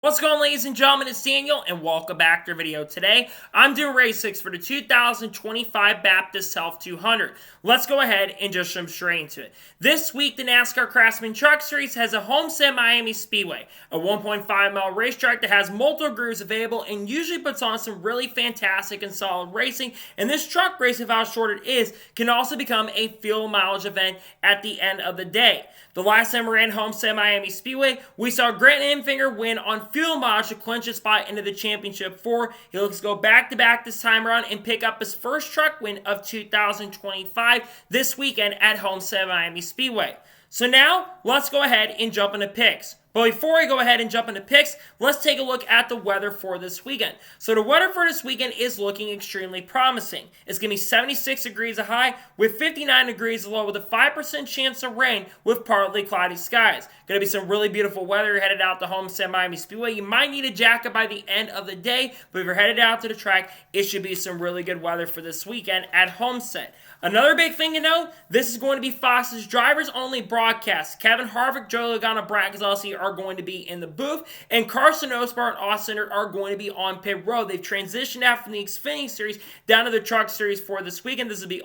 What's going on, ladies and gentlemen? It's Daniel, and welcome back to our video. Today, I'm doing race 6 for the 2025 Baptist Health 200. Let's go ahead and just jump straight into it. This week, the NASCAR Craftsman Truck Series has a Homestead Miami Speedway, a 1.5-mile racetrack that has multiple grooves available and usually puts on some really fantastic and solid racing. And this truck race, of how short it is, can also become a fuel mileage event at the end of the day. The last time we ran Homestead Miami Speedway, we saw Grant Enfinger win on fuel mileage to clinch a spot into the championship 4. He looks to go back-to-back this time around and pick up his first truck win of 2025 this weekend at Homestead Miami Speedway. So now, let's go ahead and jump into picks. But before we go ahead and jump into picks, let's take a look at the weather for this weekend. So the weather for this weekend is looking extremely promising. It's going to be 76 degrees a high with 59 degrees a low with a 5% chance of rain with partly cloudy skies. Going to be some really beautiful weather headed out to Homestead Miami Speedway. You might need a jacket by the end of the day, but if you're headed out to the track, it should be some really good weather for this weekend at Homestead. Another big thing to know, this is going to be Fox's drivers only broadcast. Kevin Harvick, Joey Logano, Brad Keselowski are going to be in the booth, and Carson Osbar and Austin are going to be on pit road. They've transitioned out from the Xfinity Series down to the Truck Series for this weekend. This will be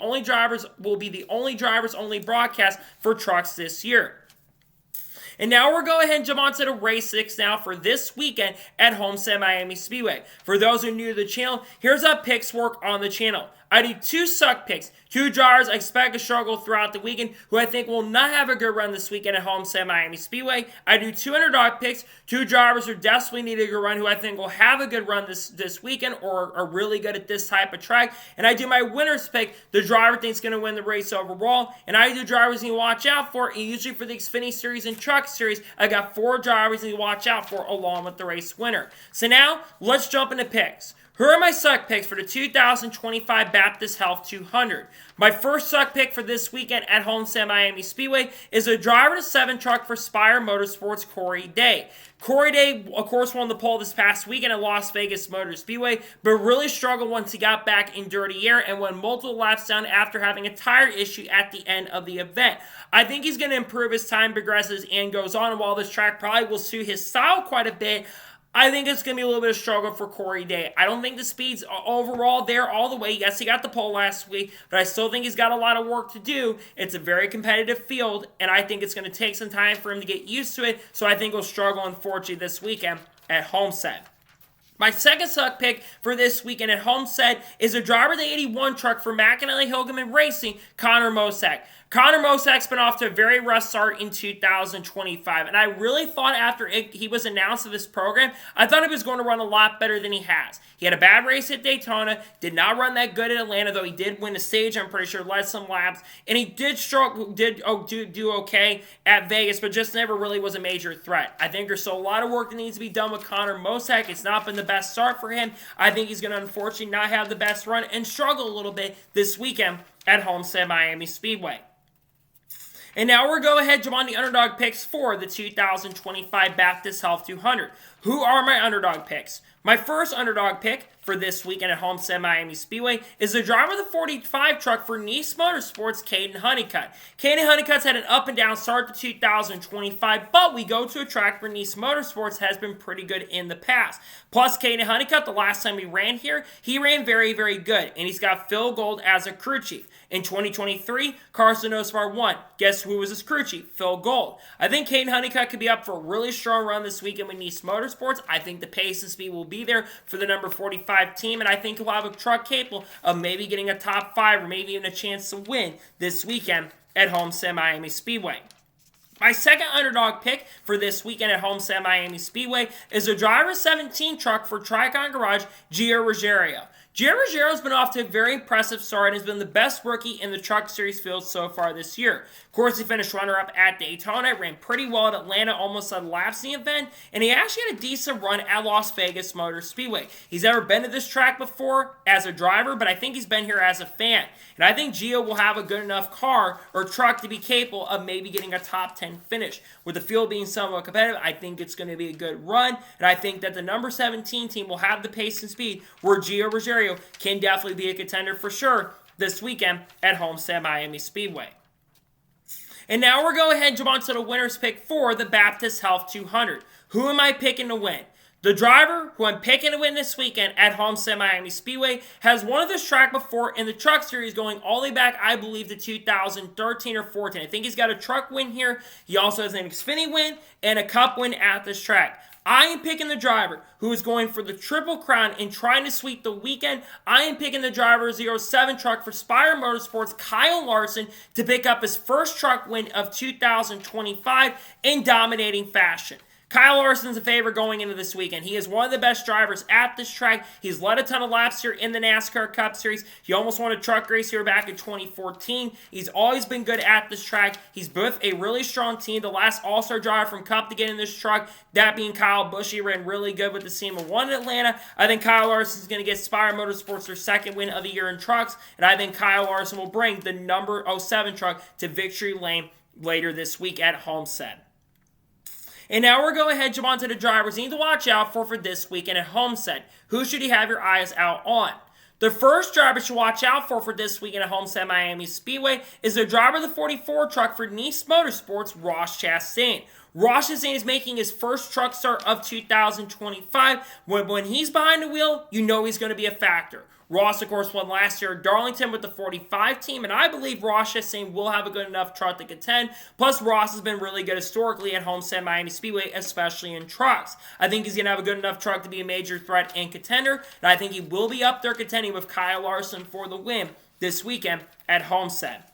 the only drivers only broadcast for trucks this year. And now we're going ahead and jump on to the race 6 now for this weekend at Homestead Miami Speedway. For those who are new to the channel, here's how picks work on the channel. I do 2 suck picks. 2 drivers I expect to struggle throughout the weekend who I think will not have a good run this weekend at Homestead Miami Speedway. I do 2 underdog picks. 2 drivers who desperately need a good run who I think will have a good run this weekend or are really good at this type of track. And I do my winner's pick, the driver thinks going to win the race overall. And I do drivers you need to watch out for. And usually for the Xfinity Series and Truck Series, I got 4 drivers you need to watch out for along with the race winner. So now, let's jump into picks. Who are my suck picks for the 2025 Baptist Health 200? My first suck pick for this weekend at Homestead Miami Speedway is a driver to 7 truck for Spire Motorsports, Corey Day. Corey Day, of course, won the pole this past weekend at Las Vegas Motor Speedway, but really struggled once he got back in dirty air and went multiple laps down after having a tire issue at the end of the event. I think he's going to improve as time progresses and goes on, and while this track probably will suit his style quite a bit, I think it's going to be a little bit of struggle for Corey Day. I don't think the speed's overall there all the way. Yes, he got the pole last week, but I still think he's got a lot of work to do. It's a very competitive field, and I think it's going to take some time for him to get used to it, so I think he'll struggle, unfortunately, this weekend at Homestead. My second suck pick for this weekend at Homestead is a driver of the 81 truck for McAnally Hilgeman Racing, Connor Mosack. Connor Mosack's been off to a very rough start in 2025, and I really thought after he was announced to this program, I thought he was going to run a lot better than he has. He had a bad race at Daytona, did not run that good at Atlanta, though he did win a stage, I'm pretty sure, led some laps, and he did do okay at Vegas, but just never really was a major threat. I think there's still a lot of work that needs to be done with Connor Mosack. It's not been the best start for him. I think he's going to unfortunately not have the best run and struggle a little bit this weekend at Homestead Miami Speedway. And now we're going to go ahead and jump on the underdog picks for the 2025 Baptist Health 200. Who are my underdog picks? My first underdog pick for this weekend at Homestead Miami Speedway is the driver of the 45 truck for Niece Motorsports, Caden Honeycutt. Caden Honeycutt's had an up and down start to 2025, but we go to a track where Niece Motorsports has been pretty good in the past. Plus, Caden Honeycutt, the last time he ran here, he ran very, very good, and he's got Phil Gold as a crew chief. In 2023, Carson Osbar won. Guess who was his crew chief? Phil Gold. I think Caden Honeycutt could be up for a really strong run this weekend with Niece Motorsports. I think the pace and speed will be there for the number 45 team, and I think he'll have a truck capable of maybe getting a top 5 or maybe even a chance to win this weekend at Homestead Miami Speedway. My second underdog pick for this weekend at Homestead Miami Speedway is a driver 17 truck for Tricon Garage, Gio Ruggiero. Gio Ruggiero's been off to a very impressive start and has been the best rookie in the Truck Series field so far this year. Of course, he finished runner-up at Daytona, ran pretty well at Atlanta, almost led laps in the event, and he actually had a decent run at Las Vegas Motor Speedway. He's never been to this track before as a driver, but I think he's been here as a fan. And I think Gio will have a good enough car or truck to be capable of maybe getting a top 10 finish. With the field being somewhat competitive, I think it's going to be a good run, and I think that the number 17 team will have the pace and speed where Gio Ruggiero can definitely be a contender for sure this weekend at Homestead Miami Speedway. And now we're going ahead and jump on to the winner's pick for the Baptist Health 200. Who am I picking to win? The driver who I'm picking to win this weekend at Homestead Miami Speedway has won this track before in the Truck Series going all the way back, I believe, to 2013 or 14. I think he's got a truck win here. He also has an Xfinity win and a Cup win at this track. I am picking the driver who is going for the Triple Crown and trying to sweep the weekend. I am picking the driver 07 truck for Spire Motorsports, Kyle Larson, to pick up his first truck win of 2025 in dominating fashion. Kyle Larson's a favorite going into this weekend. He is one of the best drivers at this track. He's led a ton of laps here in the NASCAR Cup Series. He almost won a truck race here back in 2014. He's always been good at this track. He's with a really strong team. The last All-Star driver from Cup to get in this truck, that being Kyle Busch, he ran really good with the SEMA 1 in Atlanta. I think Kyle Larson is going to get Spire Motorsports their second win of the year in trucks, and I think Kyle Larson will bring the number 07 truck to victory lane later this week at Homestead. And now we're going ahead, jump on to the drivers you need to watch out for this weekend at Homestead. Who should you have your eyes out on? The first driver you should watch out for this weekend at Homestead Miami Speedway is the driver of the 44 truck for Niece Motorsports, Ross Chastain. Ross Chastain is making his first truck start of 2025. When he's behind the wheel, you know he's going to be a factor. Ross, of course, won last year at Darlington with the 45 team, and I believe Ross Chastain will have a good enough truck to contend. Plus, Ross has been really good historically at Homestead Miami Speedway, especially in trucks. I think he's going to have a good enough truck to be a major threat and contender, and I think he will be up there contending with Kyle Larson for the win this weekend at Homestead.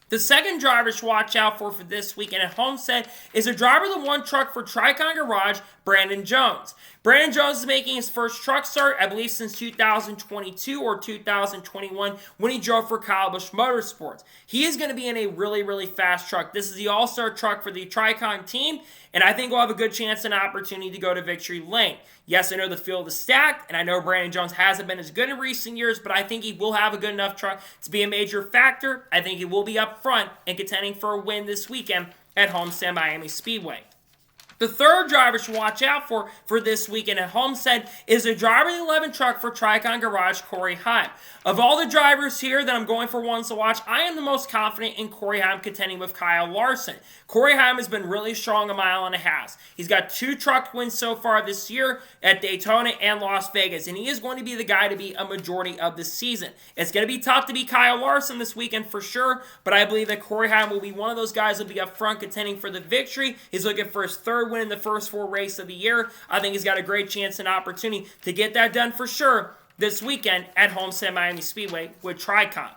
The second driver to watch out for this weekend at Homestead is a driver of the one truck for Tricon Garage, Brandon Jones. Brandon Jones is making his first truck start, I believe, since 2022 or 2021 when he drove for Kyle Busch Motorsports. He is going to be in a really, really fast truck. This is the all-star truck for the Tricon team, and I think we'll have a good chance and opportunity to go to victory lane. Yes, I know the field is stacked, and I know Brandon Jones hasn't been as good in recent years, but I think he will have a good enough truck to be a major factor. I think he will be up front and contending for a win this weekend at Homestead Miami Speedway. The third driver to watch out for this weekend at Homestead is the driver of the 11 truck for Tricon Garage, Corey Heim. Of all the drivers here that I'm going for ones to watch, I am the most confident in Corey Heim contending with Kyle Larson. Corey Heim has been really strong a mile and a half. He's got 2 truck wins so far this year at Daytona and Las Vegas, and he is going to be the guy to be a majority of the season. It's going to be tough to beat Kyle Larson this weekend for sure, but I believe that Corey Heim will be one of those guys that will be up front contending for the victory. He's looking for his third win in the first 4 races of the year. I think he's got a great chance and opportunity to get that done for sure this weekend at Homestead Miami Speedway with Tricon.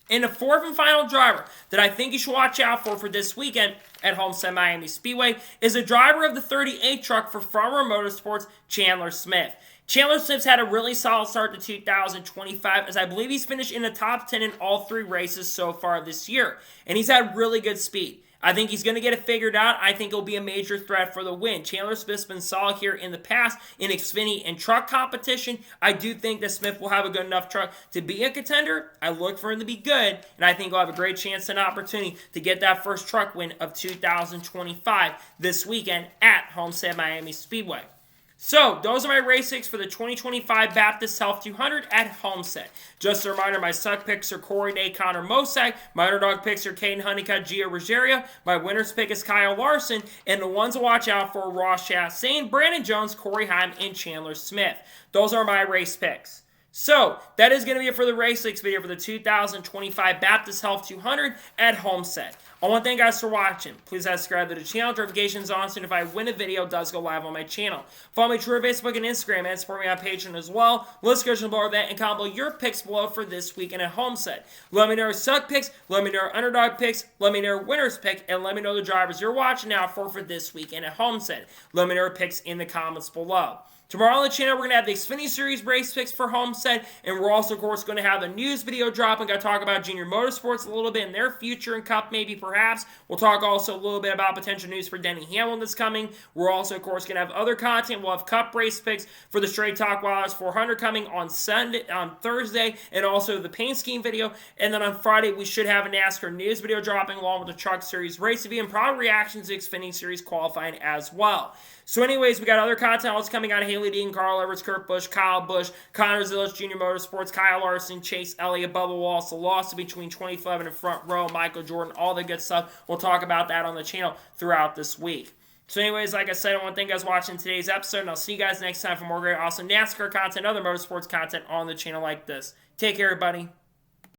And the fourth and final driver that I think you should watch out for this weekend at Homestead Miami Speedway is a driver of the 38 truck for Farmer Motorsports, Chandler Smith. Chandler Smith's had a really solid start to 2025, as I believe he's finished in the top 10 in all 3 races so far this year. And he's had really good speed. I think he's going to get it figured out. I think he'll be a major threat for the win. Chandler Smith's been solid here in the past in Xfinity and truck competition. I do think that Smith will have a good enough truck to be a contender. I look for him to be good, and I think he'll have a great chance and opportunity to get that first truck win of 2025 this weekend at Homestead Miami Speedway. So, those are my race picks for the 2025 Baptist Health 200 at Homestead. Just a reminder, my suck picks are Corey Day, Connor Mosack. My underdog picks are Caden Honeycutt, Gio Ruggiero. My winner's pick is Kyle Larson. And the ones to watch out for Ross Chastain, Brandon Jones, Corey Heim, and Chandler Smith. Those are my race picks. So, that is going to be it for the race picks video for the 2025 Baptist Health 200 at Homestead. I want to thank you guys for watching. Please subscribe to the channel. Notifications on so if I win a video, it does go live on my channel. Follow me on Twitter, Facebook, and Instagram, and support me on Patreon as well. Let's go below that and comment below your picks below for this weekend at Homestead. Let me know your suck picks, let me know your underdog picks, let me know your winner's pick, and let me know the drivers you're watching out for this weekend at Homestead. Let me know your picks in the comments below. Tomorrow on the channel, we're going to have the Xfinity Series race picks for Homestead, and we're also, of course, going to have a news video drop. I'm going to talk about Junior Motorsports a little bit in their future and Cup, maybe, perhaps. We'll talk also a little bit about potential news for Denny Hamlin that's coming. We're also, of course, going to have other content. We'll have Cup race picks for the Straight Talk Wildhouse 400 coming on Thursday, and also the paint scheme video. And then on Friday, we should have a NASCAR news video dropping along with the Truck Series race review and probably reactions to Xfinity Series qualifying as well. So anyways, we got other content that's coming out of Haley Dean, Carl Edwards, Kurt Busch, Kyle Busch, Connor Zillich, Junior Motorsports, Kyle Larson, Chase Elliott, Bubba Wallace, the loss between 2011 and front row, Michael Jordan, all the good stuff. We'll talk about that on the channel throughout this week. So anyways, like I said, I want to thank you guys for watching today's episode, and I'll see you guys next time for more great, awesome NASCAR content, other motorsports content on the channel like this. Take care, everybody.